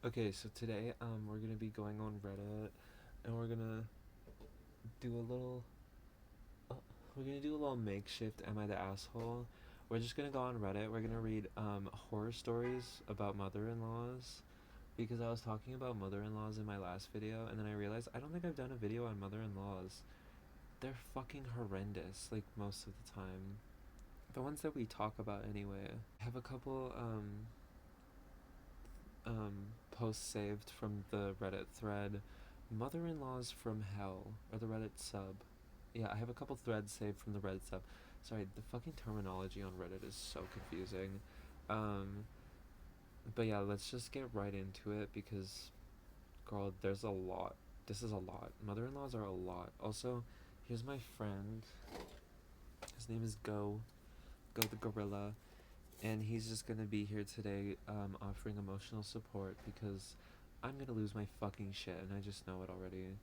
Okay, so today we're gonna be going on Reddit, and do a little uh, we're gonna do a little makeshift Am I the Asshole? We're just gonna go on Reddit. We're gonna read horror stories about mother-in-laws, because I was talking about mother-in-laws in my last video, and then I realized I don't think I've done a video on mother-in-laws. They're fucking horrendous, like most of the time. The ones that we talk about anyway. I have a couple posts saved from the Reddit thread, Mother-in-laws from Hell, or the Reddit sub. Yeah, I have a couple threads saved from the Reddit sub. Sorry, the fucking terminology on Reddit is so confusing. Um, but yeah, let's just get right into it because, girl, there's a lot. This is a lot. Mother-in-laws are a lot. Also, here's my friend. His name is Go the Gorilla, and he's just gonna be here today, offering emotional support because I'm gonna lose my fucking shit, and I just know it already.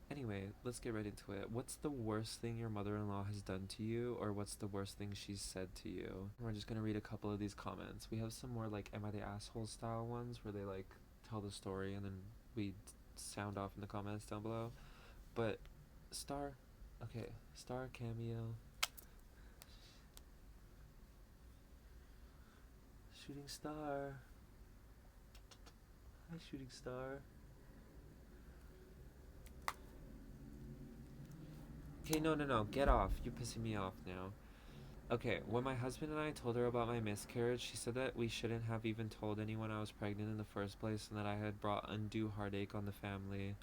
Anyway, let's get right into it. What's the worst thing your mother-in-law has done to you, or what's the worst thing she's said to you? We're just gonna read a couple of these comments. We have some more like "Am I the asshole" style ones where they like tell the story and then we sound off in the comments down below. But star, okay, star cameo, shooting star. Hi, shooting star. Okay, no, get off. You're pissing me off now. Okay, when my husband and I told her about my miscarriage, she said that we shouldn't have even told anyone I was pregnant in the first place and that I had brought undue heartache on the family.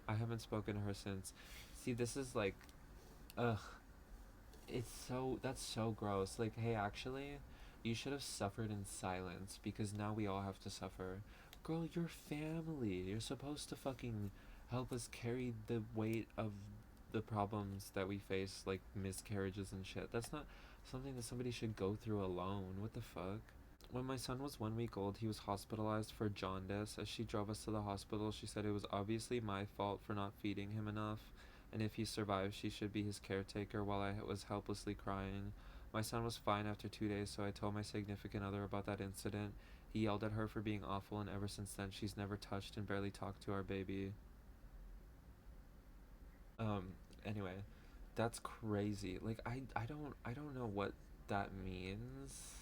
I haven't spoken to her since. See, this is like, ugh, that's so gross. Like, hey, actually, you should have suffered in silence because now we all have to suffer. Girl, you're family. You're supposed to fucking help us carry the weight of the problems that we face, like miscarriages and shit. That's not something that somebody should go through alone. What the fuck? When my son was 1 week old, he was hospitalized for jaundice. As she drove us to the hospital, she said it was obviously my fault for not feeding him enough, and if he survived, she should be his caretaker while I was helplessly crying. My son was fine after 2 days, so I told my significant other about that incident. He yelled at her for being awful, and ever since then, she's never touched and barely talked to our baby. Um, anyway, that's crazy. Like, I don't know what that means.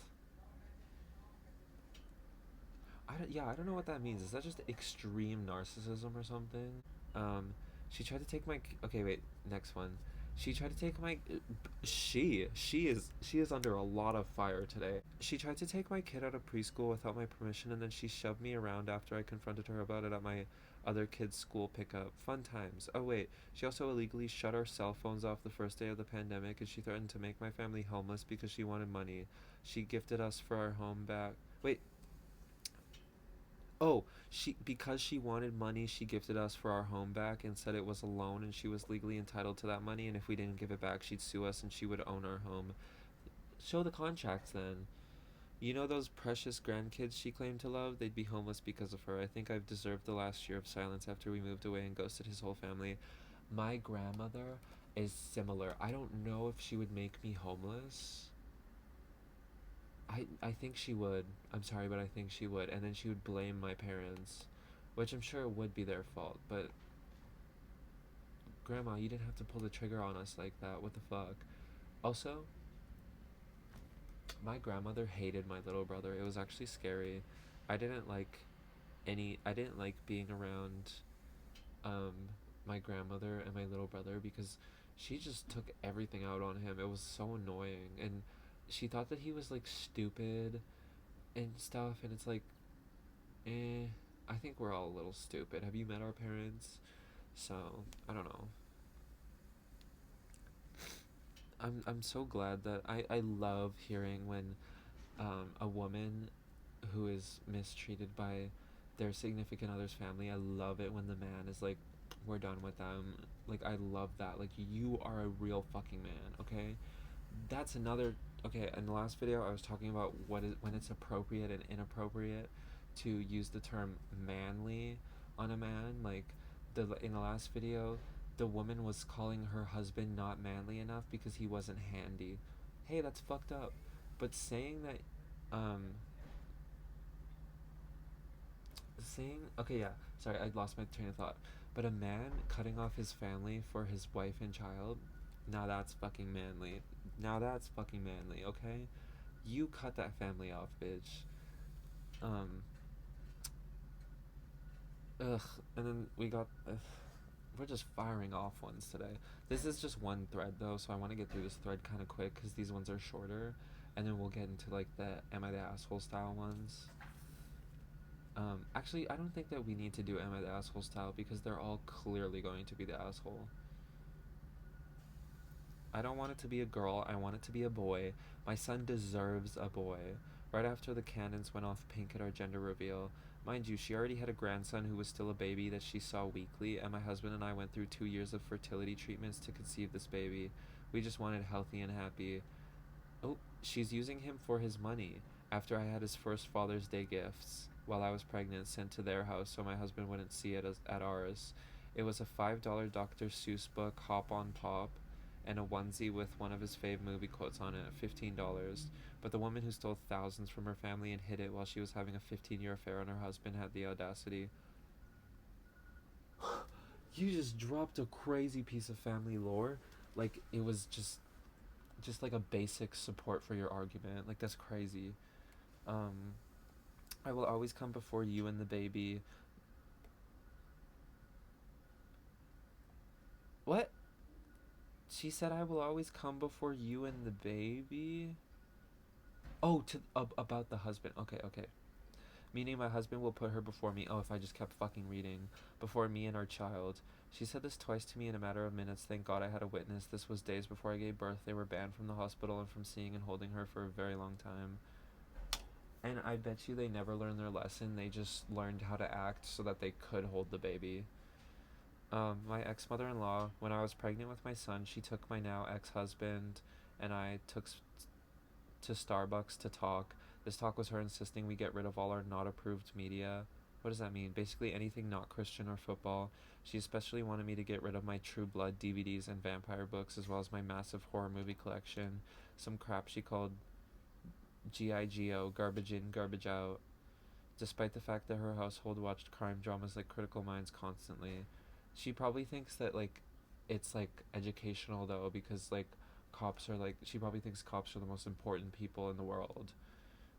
I don't know what that means. Is that just extreme narcissism or something? Um, she tried to take my. Okay, wait. Next one. She tried to take my. She is under a lot of fire today. She tried to take my kid out of preschool without my permission, and then she shoved me around after I confronted her about it at my other kid's school pickup. Fun times. Oh wait, she also illegally shut our cell phones off the first day of the pandemic, and she threatened to make my family homeless because she wanted money. She gifted us for our home back. Wait, oh, she because she wanted money, she gifted us for our home back and said it was a loan and she was legally entitled to that money, and if we didn't give it back, she'd sue us and she would own our home. Show the contracts then. You know those precious grandkids she claimed to love? They'd be homeless because of her. I think I've deserved the last year of silence after we moved away and ghosted his whole family. My grandmother is similar. I don't know if she would make me homeless. I think she would. I'm sorry, but I think she would. And then she would blame my parents, which I'm sure would be their fault. But Grandma, you didn't have to pull the trigger on us like that. What the fuck? Also, my grandmother hated my little brother. It was actually scary. I didn't like I didn't like being around um my grandmother and my little brother because she just took everything out on him. It was so annoying, and she thought that he was like stupid and stuff, and it's like, I think we're all a little stupid. Have you met our parents? So, I don't know. I'm so glad that I love hearing when a woman who is mistreated by their significant other's family. I love it when the man is like, we're done with them. Like, I love that. Like, you are a real fucking man, okay? That's another. Okay, in the last video, I was talking about what is when it's appropriate and inappropriate to use the term manly on a man. Like, in the last video, the woman was calling her husband not manly enough because he wasn't handy. Hey, that's fucked up. But um, saying, okay, yeah, sorry, I lost my train of thought. But a man cutting off his family for his wife and child, now that's fucking manly. Now that's fucking manly, okay? You cut that family off, bitch. Um, ugh. And then we got. We're just firing off ones today. This is just one thread though, so I want to get through this thread kind of quick because these ones are shorter, and then we'll get into like the "Am I the asshole" style ones. Actually, I don't think that we need to do "Am I the asshole" style because they're all clearly going to be the asshole. I don't want it to be a girl. I want it to be a boy. My son deserves a boy. Right after the cannons went off pink at our gender reveal, mind you, she already had a grandson who was still a baby that she saw weekly, and my husband and I went through 2 years of fertility treatments to conceive this baby. We just wanted healthy and happy. Oh, she's using him for his money. After I had his first Father's Day gifts while I was pregnant sent to their house so my husband wouldn't see it at ours. It was a $5 Dr. Seuss book, Hop on Pop, and a onesie with one of his fave movie quotes on it at $15. But the woman who stole thousands from her family and hid it while she was having a 15-year affair on her husband had the audacity. You just dropped a crazy piece of family lore. Like it was just like a basic support for your argument. Like that's crazy. Um, I will always come before you and the baby. What? She said I will always come before you and the baby. Oh, to about the husband. Okay, okay. Meaning my husband will put her before me. Oh, if I just kept fucking reading. Before me and our child. She said this twice to me in a matter of minutes. Thank God I had a witness. This was days before I gave birth. They were banned from the hospital and from seeing and holding her for a very long time. And I bet you they never learned their lesson. They just learned how to act so that they could hold the baby. My ex mother in law, when I was pregnant with my son, she took my now ex husband and I to Starbucks to talk. This talk was her insisting we get rid of all our not approved media. What does that mean? Basically anything not Christian or football. She especially wanted me to get rid of my True Blood DVDs and vampire books, as well as my massive horror movie collection. Some crap she called GIGO, garbage in, garbage out. Despite the fact that her household watched crime dramas like Critical Minds constantly. She probably thinks that like it's like educational though because like cops are like she probably thinks cops are the most important people in the world.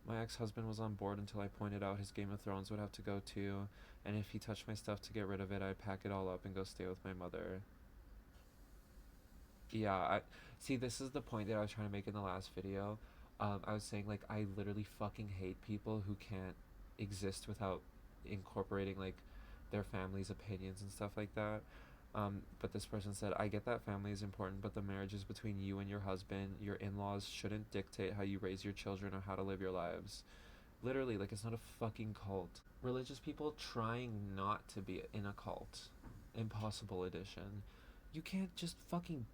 My ex-husband was on board until I pointed out his Game of Thrones would have to go too, and if he touched my stuff to get rid of it, I'd pack it all up and go stay with my mother. Yeah, I see this is the point that I was trying to make in the last video. I was saying like I literally fucking hate people who can't exist without incorporating like their family's opinions and stuff like that. But this person said, I get that family is important, but the marriage is between you and your husband. Your in laws shouldn't dictate how you raise your children or how to live your lives. Literally, like, it's not a fucking cult. Religious people trying not to be in a cult. Impossible edition. You can't just fucking.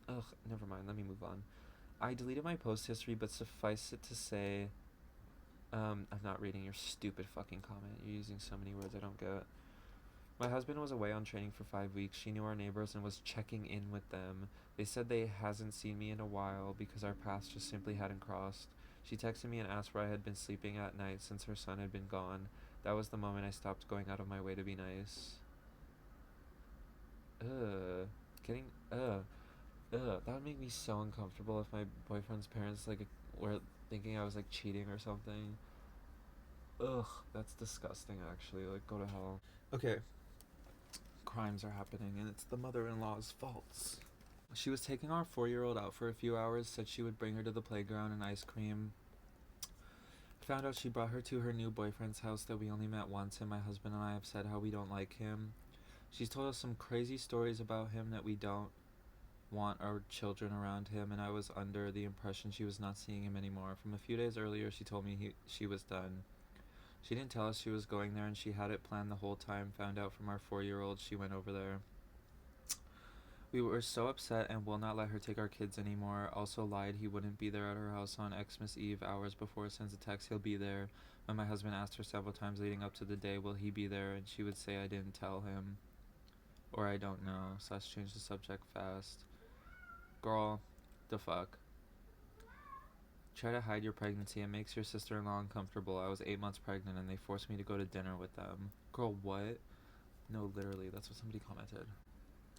Ugh, never mind, let me move on. I deleted my post history, but suffice it to say, I'm not reading your stupid fucking comment. You're using so many words I don't get. My husband was away on training for 5 weeks. She knew our neighbors and was checking in with them. They said they hasn't seen me in a while because our paths just simply hadn't crossed. She texted me and asked where I had been sleeping at night since her son had been gone. That was the moment I stopped going out of my way to be nice. Ugh. Getting ugh. That would make me so uncomfortable if my boyfriend's parents like were thinking I was like cheating or something. Ugh, that's disgusting actually. Like go to hell. Okay, crimes are happening and it's the mother-in-law's faults. She was taking our 4-year-old out for a few hours, said she would bring her to the playground and ice cream. Found out she brought her to her new boyfriend's house that we only met once, and my husband and I have said how we don't like him. She's told us some crazy stories about him that we don't want our children around him, and I was under the impression she was not seeing him anymore. From a few days earlier, she told me she was done. She didn't tell us she was going there, and she had it planned the whole time. Found out from our 4-year-old she went over there. We were so upset and will not let her take our kids anymore. Also lied he wouldn't be there at her house on Xmas Eve. Hours before it sends a text, he'll be there. When my husband asked her several times leading up to the day, will he be there? And she would say I didn't tell him. Or I don't know. / change the subject fast. Girl, the fuck. Try to hide your pregnancy. It makes your sister-in-law uncomfortable. I was 8 months pregnant and they forced me to go to dinner with them. Girl, what? No, literally, that's what somebody commented.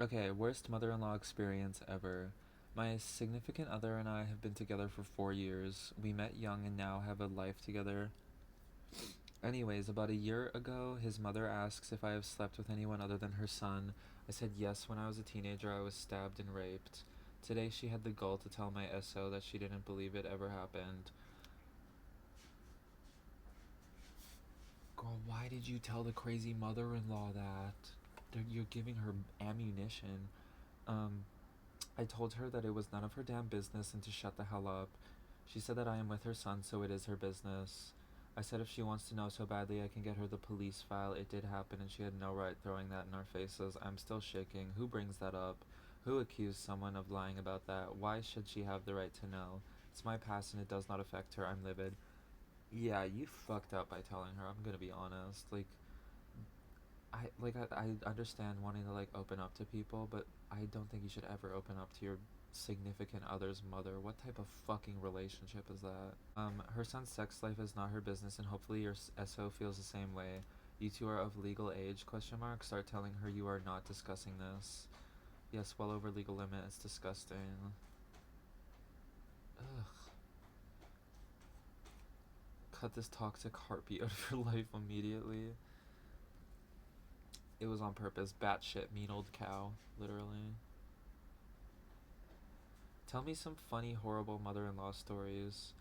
Okay, worst mother-in-law experience ever. My significant other and I have been together for 4 years. We met young and now have a life together. Anyways, about a year ago, his mother asks if I have slept with anyone other than her son. I said yes when I was a teenager. I was stabbed and raped. Today she had the gall to tell my SO that she didn't believe it ever happened. Girl, why did you tell the crazy mother-in-law that? You're giving her ammunition. Um, I told her that it was none of her damn business and to shut the hell up. She said that I am with her son, so it is her business. I said if she wants to know so badly, I can get her the police file. It did happen, and she had no right throwing that in our faces. I'm still shaking. Who brings that up? Who accused someone of lying about that? Why should she have the right to know? It's my past, and it does not affect her. I'm livid. Yeah, you fucked up by telling her. I'm gonna be honest. I understand wanting to like open up to people, but I don't think you should ever open up to your significant other's mother. What type of fucking relationship is that? Her son's sex life is not her business, and hopefully your SO feels the same way. You two are of legal age? Question mark. Start telling her you are not discussing this. Yes, well over legal limit. It's disgusting. Ugh. Cut this toxic heartbeat out of your life immediately. It was on purpose. Batshit mean old cow. Literally. Tell me some funny, horrible mother-in-law stories.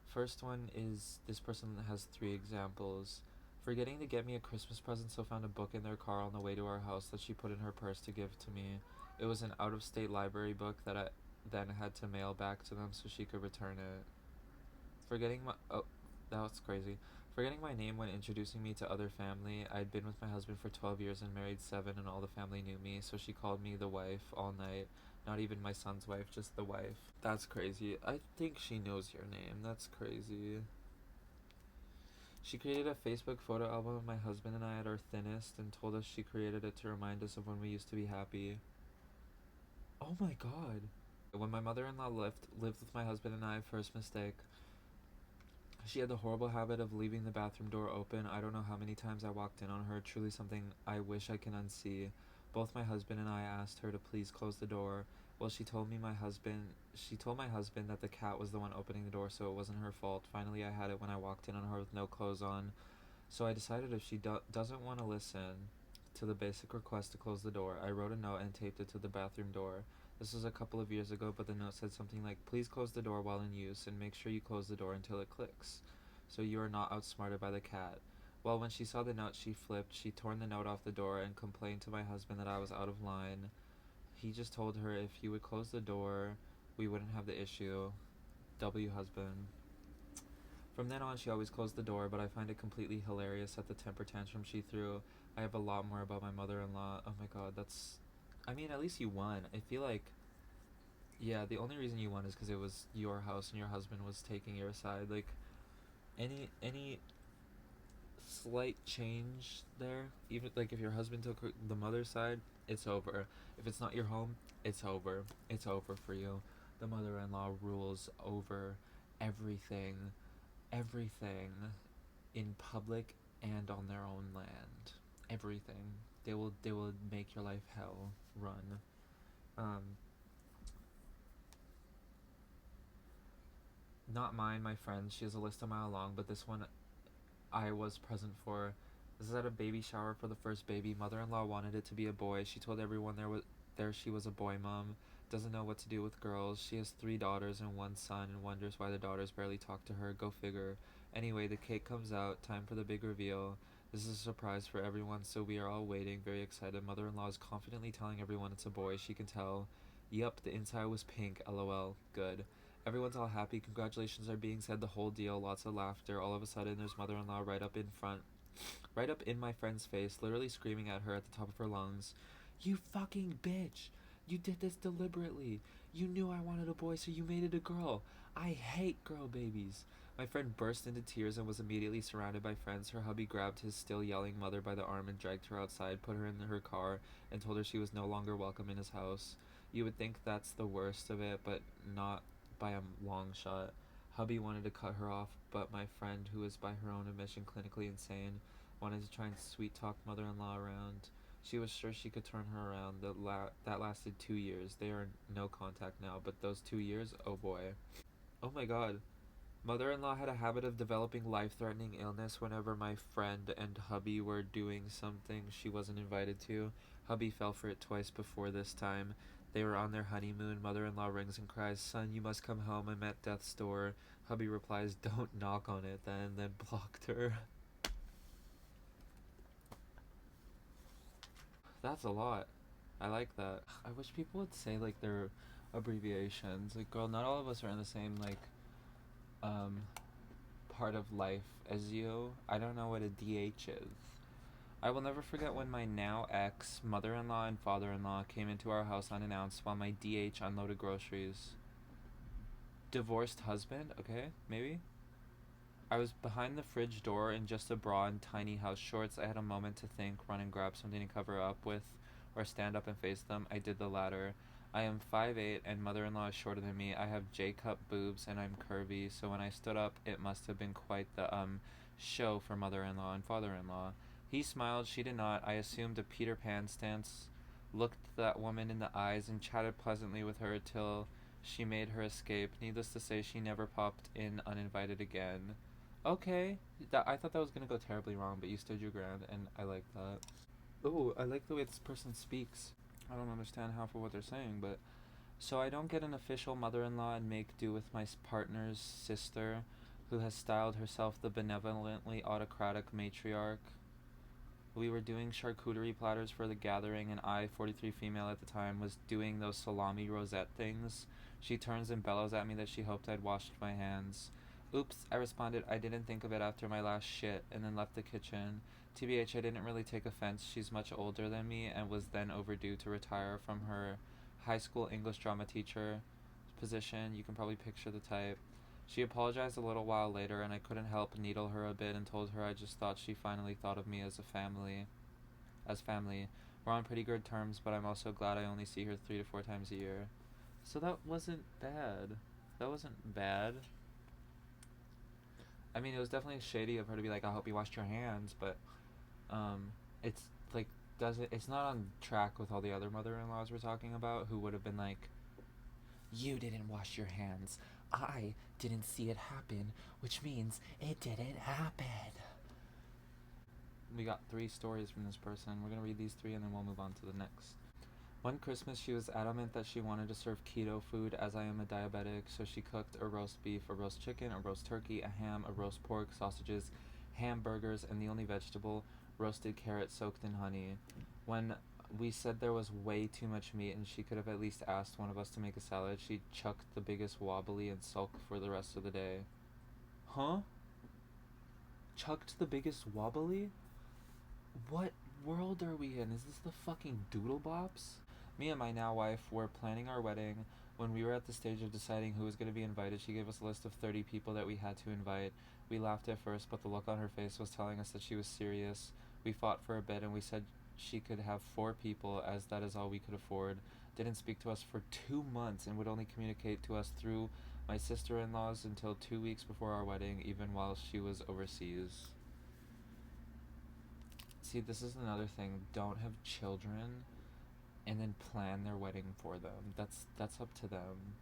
First one is this person has 3 examples. Forgetting to get me a Christmas present, so found a book in their car on the way to our house that she put in her purse to give to me. It was an out-of-state library book that I then had to mail back to them so she could return it. Forgetting my oh, that was crazy. Forgetting my name when introducing me to other family. I'd been with my husband for 12 years and married 7, and all the family knew me, so she called me the wife all night. Not even my son's wife, just the wife. That's crazy. I think she knows your name. That's crazy. She created a Facebook photo album of my husband and I at our thinnest and told us she created it to remind us of when we used to be happy. Oh my god. When my mother-in-law lived with my husband and I, first mistake. She had the horrible habit of leaving the bathroom door open. I don't know how many times I walked in on her. Truly something I wish I can unsee. Both my husband and I asked her to please close the door. Well, she told my husband that the cat was the one opening the door, so it wasn't her fault. Finally, I had it when I walked in on her with no clothes on. So I decided if she doesn't want to listen to the basic request to close the door, I wrote a note and taped it to the bathroom door. This was a couple of years ago, but the note said something like, please close the door while in use and make sure you close the door until it clicks, so you are not outsmarted by the cat. Well, when she saw the note, she flipped. She torn the note off the door and complained to my husband that I was out of line. He just told her if he would close the door, we wouldn't have the issue. W husband. From then on, she always closed the door, but I find it completely hilarious at the temper tantrum she threw. I have a lot more about my mother-in-law. Oh my god, that's... I mean, at least you won. I feel like... Yeah, the only reason you won is because it was your house and your husband was taking your side. Like, any slight change there, even like if your husband took the mother's side, it's over. If it's not your home, it's over. It's over for you. The mother-in-law rules over everything, everything in public and on their own land. Everything. They will make your life hell run. Um, Not mine, my friend. She has a list a mile long, but this one I was present for. This is at a baby shower for the first baby. Mother-in-law wanted it to be a boy. She told everyone there she was a boy mom. Doesn't know what to do with girls. She has 3 daughters and 1 son and wonders why the daughters barely talk to her. Go figure. Anyway, the cake comes out. Time for the big reveal. This is a surprise for everyone, so we are all waiting, very excited. Mother-in-law is confidently telling everyone it's a boy. She can tell. Yup, the inside was pink. LOL. Good. Everyone's all happy. Congratulations are being said. The whole deal. Lots of laughter. All of a sudden, there's mother-in-law right up in front, right up in my friend's face, literally screaming at her at the top of her lungs, "You fucking bitch! You did this deliberately. You knew I wanted a boy, so you made it a girl. I hate girl babies." My friend burst into tears and was immediately surrounded by friends. Her hubby grabbed his still yelling mother by the arm and dragged her outside, put her in her car, and told her she was no longer welcome in his house. You would think that's the worst of it, but not by a long shot. Hubby wanted to cut her off, but my friend, who is by her own admission clinically insane, wanted to try and sweet talk mother-in-law around. She was sure she could turn her around. That lasted 2 years. They are in no contact now, but those 2 years, oh boy. Oh my god. Mother-in-law had a habit of developing life-threatening illness whenever my friend and hubby were doing something she wasn't invited to. Hubby fell for it twice before this time. They were on their honeymoon. Mother-in-law rings and cries, "Son, you must come home. I'm at death's door." Hubby replies, "Don't knock on it then blocked her. That's a lot. I like that. I wish people would say like their abbreviations. Like, girl, not all of us are in the same like um part of life as you. I don't know what a DH is. I will never forget when my now ex, mother in law, and father in law came into our house unannounced while my DH unloaded groceries. Divorced husband? Okay, maybe? I was behind the fridge door in just a bra and tiny house shorts. I had a moment to think, run and grab something to cover up with, or stand up and face them. I did the latter. I am 5'8" and mother-in-law is shorter than me. I have J-cup boobs and I'm curvy, so when I stood up, it must have been quite the show for mother-in-law and father-in-law. He smiled, she did not. I assumed a Peter Pan stance, looked that woman in the eyes, and chatted pleasantly with her till she made her escape. Needless to say, she never popped in uninvited again. Okay, I thought that was gonna go terribly wrong, but you stood your ground, and I like that. Oh, I like the way this person speaks. I don't understand half of what they're saying, but so I don't get an official mother-in-law and make do with my partner's sister, who has styled herself the benevolently autocratic matriarch. We were doing charcuterie platters for the gathering, and I, 43 female at the time, was doing those salami rosette things. She turns and bellows at me that she hoped I'd washed my hands. Oops, I responded, I didn't think of it after my last shit, and then left the kitchen. TBH, I didn't really take offense. She's much older than me and was then overdue to retire from her high school English drama teacher position. You can probably picture the type. She apologized a little while later, and I couldn't help needle her a bit and told her I just thought she finally thought of me as a family. As family. We're on pretty good terms, but I'm also glad I only see her 3 to 4 times a year. So that wasn't bad. That wasn't bad. I mean, it was definitely shady of her to be like, "I hope you washed your hands," but it's like doesn't it's not on track with all the other mother-in-laws we're talking about who would have been like, "You didn't wash your hands. I didn't see it happen, which means it didn't happen." We got 3 stories from this person. We're gonna read these 3 and then we'll move on to the next. One Christmas, she was adamant that she wanted to serve keto food as I am a diabetic, so she cooked a roast beef, a roast chicken, a roast turkey, a ham, a roast pork, sausages, hamburgers, and the only vegetable, roasted carrot soaked in honey. When we said there was way too much meat and she could have at least asked one of us to make a salad, she chucked the biggest wobbly and sulked for the rest of the day. Huh? Chucked the biggest wobbly? What world are we in? Is this the fucking Doodle Bops? Me and my now wife were planning our wedding. When we were at the stage of deciding who was going to be invited, she gave us a list of 30 people that we had to invite. We laughed at first, but the look on her face was telling us that she was serious. We fought for a bit and we said she could have 4 people, as that is all we could afford. Didn't speak to us for 2 months and would only communicate to us through my sister-in-laws until 2 weeks before our wedding, even while she was overseas. See, this is another thing. Don't have children and then plan their wedding for them. That's up to them.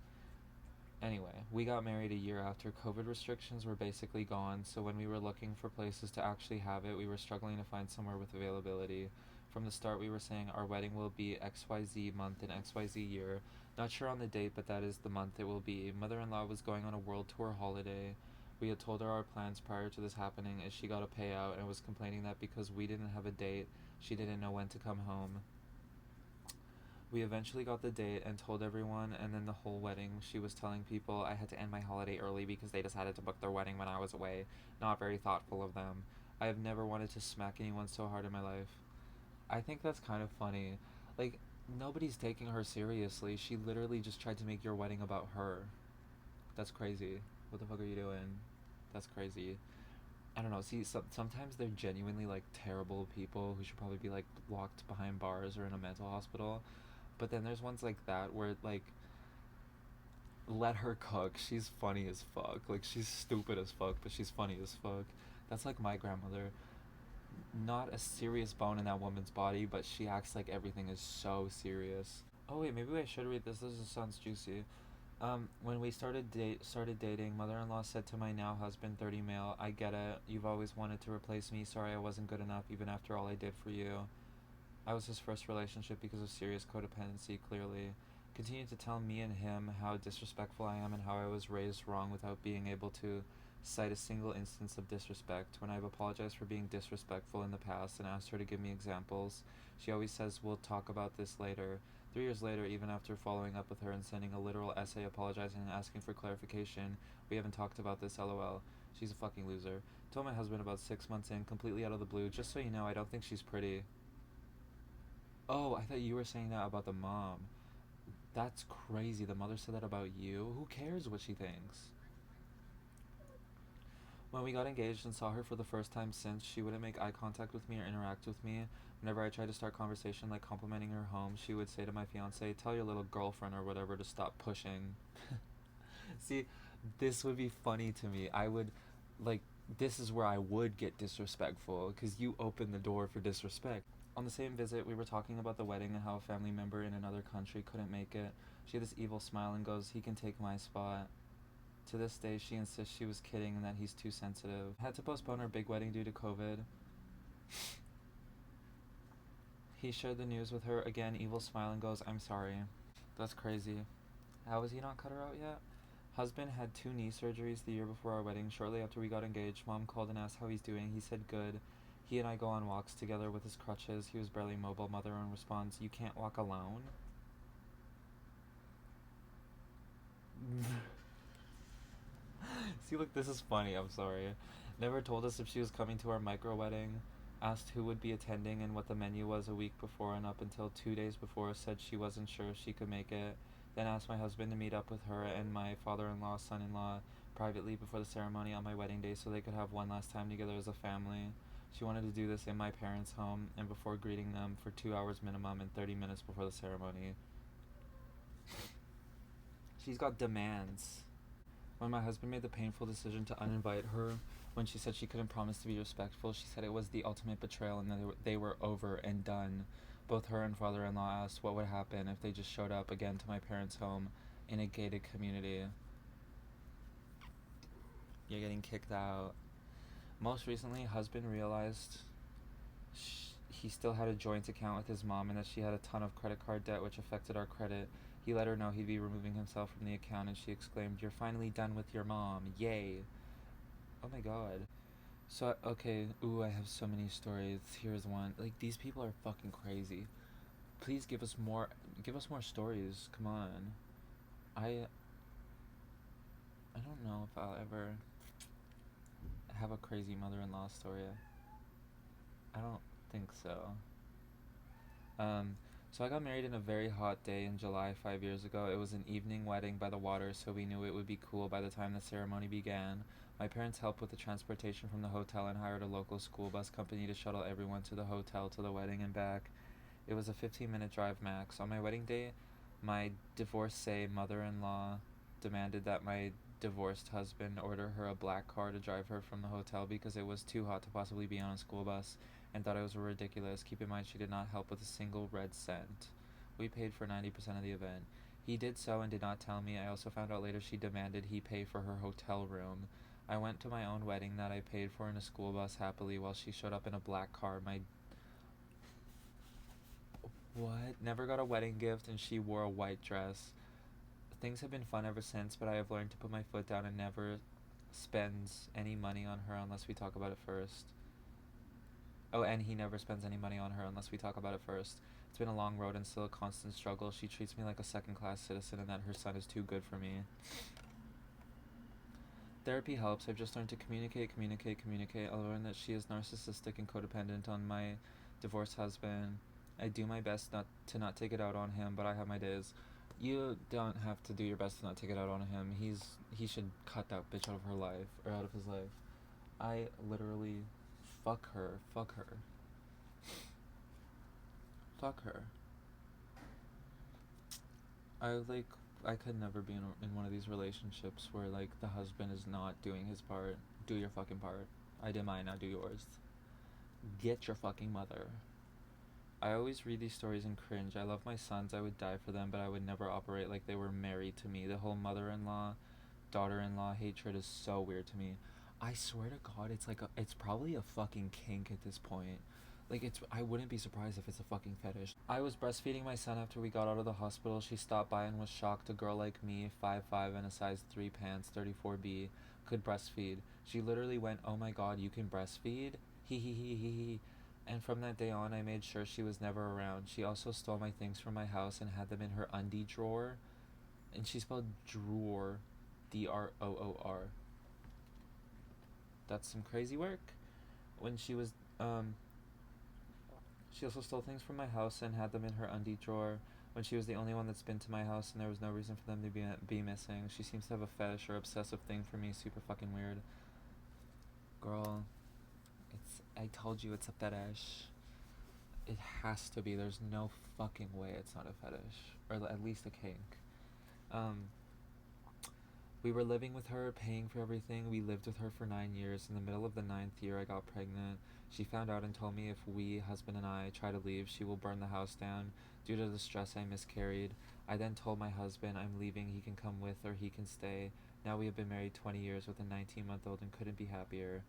Anyway, we got married a year after COVID restrictions were basically gone, so when we were looking for places to actually have it, we were struggling to find somewhere with availability. From the start, we were saying our wedding will be XYZ month and XYZ year. Not sure on the date, but that is the month it will be. Mother-in-law was going on a world tour holiday. We had told her our plans prior to this happening as she got a payout and was complaining that because we didn't have a date, she didn't know when to come home. We eventually got the date and told everyone, and then the whole wedding, she was telling people I had to end my holiday early because they decided to book their wedding when I was away. Not very thoughtful of them. I have never wanted to smack anyone so hard in my life. I think that's kind of funny. Like, nobody's taking her seriously. She literally just tried to make your wedding about her. That's crazy. What the fuck are you doing? That's crazy. I don't know. See, sometimes they're genuinely like terrible people who should probably be like locked behind bars or in a mental hospital. But then there's ones like that where like Let her cook. She's funny as fuck. Like, she's stupid as fuck, but she's funny as fuck. That's like my grandmother. Not a serious bone in that woman's body, but she acts like everything is so serious. Oh wait, maybe I should read this. This sounds juicy. When we started dating, mother-in-law said to my now husband, 30 male, I get it. You've always wanted to replace me. Sorry I wasn't good enough even after all I did for you. I was his first relationship because of serious codependency, clearly. Continued to tell me and him how disrespectful I am and how I was raised wrong without being able to cite a single instance of disrespect. When I've apologized for being disrespectful in the past and asked her to give me examples, she always says, we'll talk about this later. 3 years later, even after following up with her and sending a literal essay apologizing and asking for clarification, we haven't talked about this, lol. She's a fucking loser. Told my husband about 6 months in, completely out of the blue, just so you know, I don't think she's pretty. Oh, I thought you were saying that about the mom. That's crazy. The mother said that about you. Who cares what she thinks? When we got engaged and saw her for the first time since, she wouldn't make eye contact with me or interact with me. Whenever I tried to start conversation like complimenting her home, she would say to my fiance, tell your little girlfriend or whatever to stop pushing. See, this would be funny to me. I would, like, this is where I would get disrespectful because you open the door for disrespect. On the same visit, we were talking about the wedding and how a family member in another country couldn't make it. She had this evil smile and goes, he can take my spot. To this day, she insists she was kidding and that he's too sensitive. Had to postpone her big wedding due to COVID. He shared the news with her again, evil smile and goes, I'm sorry. That's crazy. How has he not cut her out yet? Husband had 2 knee surgeries the year before our wedding. Shortly after we got engaged, mom called and asked how he's doing. He said good. He and I go on walks together with his crutches. He was barely mobile. Mother in response, you can't walk alone? See, look, this is funny. I'm sorry. Never told us if she was coming to our micro wedding. Asked who would be attending and what the menu was a week before, and up until 2 days before said she wasn't sure if she could make it. Then asked my husband to meet up with her and my father-in-law, son-in-law privately before the ceremony on my wedding day so they could have one last time together as a family. She wanted to do this in my parents' home and before greeting them for 2 hours minimum and 30 minutes before the ceremony. She's got demands. When my husband made the painful decision to uninvite her, when she said she couldn't promise to be respectful, she said it was the ultimate betrayal and that they were over and done. Both her and father-in-law asked what would happen if they just showed up again to my parents' home in a gated community. You're getting kicked out. Most recently, husband realized he still had a joint account with his mom and that she had a ton of credit card debt which affected our credit. He let her know he'd be removing himself from the account and she exclaimed, you're finally done with your mom. Yay. Oh my god. So, okay, ooh, I have so many stories. Here's one. Like, these people are fucking crazy. Please give us more stories. Come on. I don't know if I'll ever have a crazy mother-in-law story. I don't think so. Um, so I got married in a very hot day in July 5 years ago. It was an evening wedding by the water, so we knew it would be cool by the time the ceremony began. My parents helped with the transportation from the hotel and hired a local school bus company to shuttle everyone to the hotel to the wedding and back. It was a 15-minute drive max. On my wedding day, my divorcee mother-in-law demanded that my divorced husband order her a black car to drive her from the hotel because it was too hot to possibly be on a school bus and thought it was ridiculous. Keep in mind she did not help with a single red cent. We paid for 90% of the event. He did so and did not tell me. I also found out later she demanded he pay for her hotel room. I went to my own wedding that I paid for in a school bus happily while she showed up in a black car. My what? Never got a wedding gift and she wore a white dress. Things have been fun ever since, but I have learned to put my foot down and never spends any money on her unless we talk about it first. Oh, and he never spends any money on her unless we talk about it first. It's been a long road and still a constant struggle. She treats me like a second-class citizen and that her son is too good for me. Therapy helps. I've just learned to communicate. I learned that she is narcissistic and codependent on my divorced husband. I do my best not take it out on him, but I have my days. You don't have to do your best to not take it out on him. He should cut that bitch out of her life or out of his life. I literally fuck her. Fuck her. I like I could never be in one of these relationships where like the husband is not doing his part. Do your fucking part. I did mine, now do yours. Get your fucking mother. I always read these stories and cringe. I love my sons, I would die for them, but I would never operate like they were married to me. The whole mother-in-law, daughter-in-law hatred is so weird to me. I swear to God, it's probably a fucking kink at this point. Like I wouldn't be surprised if it's a fucking fetish. I was breastfeeding my son after we got out of the hospital. She stopped by and was shocked a girl like me, 5'5" and a size 3 pants, 34B, could breastfeed. She literally went, "Oh my God, you can breastfeed? Hee hee hee hee hee." And from that day on, I made sure she was never around. She also stole my things from my house and had them in her undie drawer. And she spelled drawer, DROOR. That's some crazy work. When she was, she also stole things from my house and had them in her undie drawer. When she was the only one that's been to my house and there was no reason for them to be missing. She seems to have a fetish or obsessive thing for me. Super fucking weird. Girl, I told you it's a fetish. It has to be. There's no fucking way it's not a fetish. Or at least a kink. Um, we were living with her, paying for everything. We lived with her for 9 years. In the middle of the 9th year, I got pregnant. She found out and told me if we, husband and I, try to leave, she will burn the house down. Due to the stress, I miscarried. I then told my husband I'm leaving, he can come with or he can stay. Now we have been married 20 years with a 19-month-old and couldn't be happier.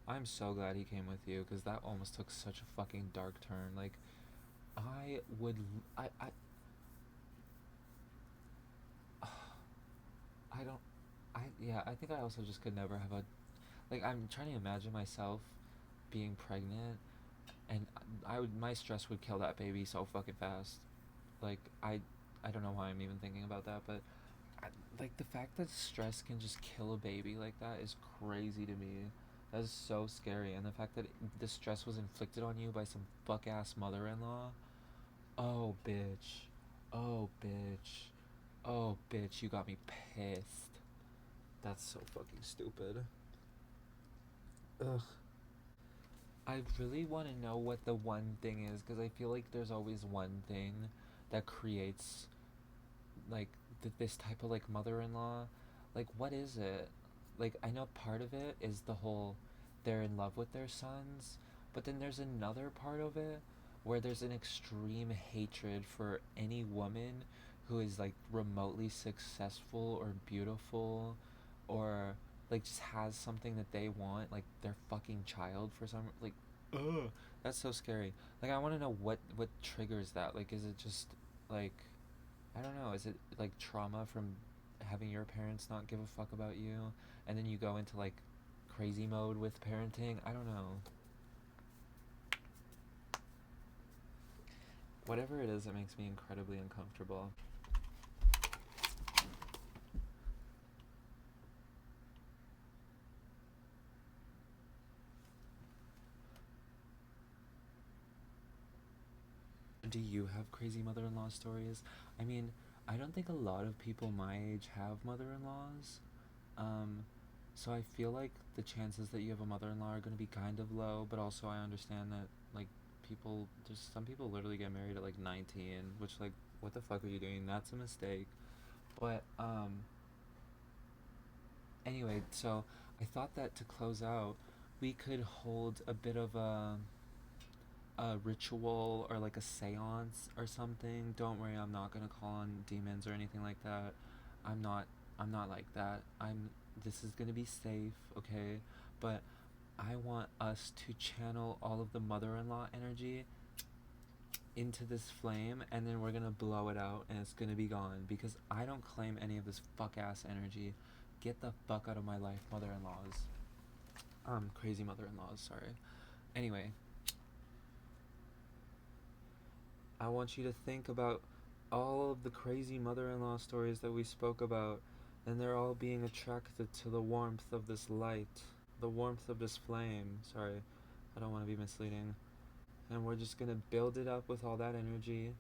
I'm so glad he came with you because that almost took such a fucking dark turn. Like, I would. I don't. Yeah, I think I also just could never have a. Like, I'm trying to imagine myself being pregnant, and my stress would kill that baby so fucking fast. Like, I don't know why I'm even thinking about that, but like the fact that stress can just kill a baby like that is crazy to me. That is so scary, and the fact that the stress was inflicted on you by some fuck ass mother-in-law. Oh bitch, oh bitch, oh bitch, you got me pissed. That's so fucking stupid. Ugh. I really want to know what the one thing is because I feel like there's always one thing that creates like this type of like mother-in-law. Like, what is it? Like, I know part of it is the whole they're in love with their sons, but then there's another part of it where there's an extreme hatred for any woman who is like remotely successful or beautiful or like just has something that they want, like their fucking child for some like ugh, that's so scary. Like, I want to know what triggers that. Like, is it just like I don't know. Is it like trauma from having your parents not give a fuck about you, and then you go into like crazy mode with parenting? I don't know. Whatever it is, it makes me incredibly uncomfortable. Do you have crazy mother-in-law stories? I mean, I don't think a lot of people my age have mother-in-laws. Um, so I feel like the chances that you have a mother-in-law are going to be kind of low, but also I understand that like there's some people literally get married at like 19, which like what the fuck are you doing? That's a mistake. But anyway, so I thought that to close out, we could hold a bit of a ritual or like a seance or something. Don't worry, I'm not gonna call on demons or anything like that. I'm not I'm not like that. This is gonna be safe, okay? But I want us to channel all of the mother-in-law energy into this flame and then we're gonna blow it out and it's gonna be gone because I don't claim any of this fuck ass energy. Get the fuck out of my life, mother-in-laws. Crazy mother-in-laws, sorry. Anyway, I want you to think about all of the crazy mother-in-law stories that we spoke about, and they're all being attracted to the warmth of this light, the warmth of this flame. Sorry, I don't want to be misleading. And we're just gonna build it up with all that energy.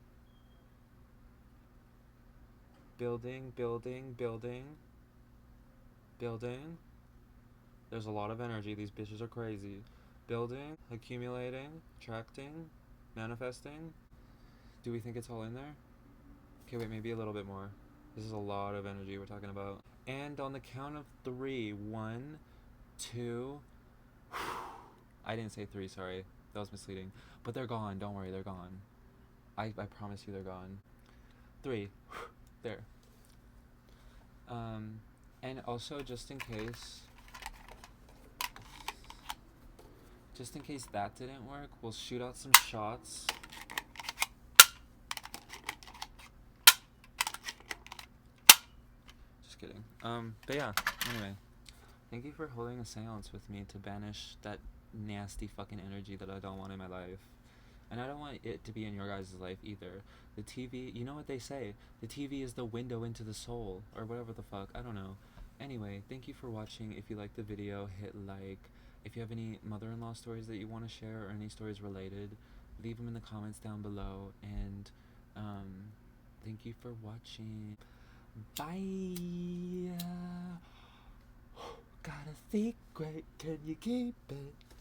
Building, building, building, building. There's a lot of energy. These bitches are crazy. Building, accumulating, attracting, manifesting. Do we think it's all in there? Okay, wait, maybe a little bit more. This is a lot of energy we're talking about. And on the count of three, one, two. I didn't say three, sorry. That was misleading. But they're gone. Don't worry, they're gone. I promise you they're gone. Three. There. And also just in case that didn't work, we'll shoot out some shots. Just kidding. But yeah, anyway. Thank you for holding a seance with me to banish that nasty fucking energy that I don't want in my life. And I don't want it to be in your guys' life either. The TV, you know what they say? The TV is the window into the soul, or whatever the fuck. I don't know. Anyway, thank you for watching. If you liked the video, hit like. If you have any mother-in-law stories that you want to share or any stories related, leave them in the comments down below. And thank you for watching. Bye. Got a secret, can you keep it?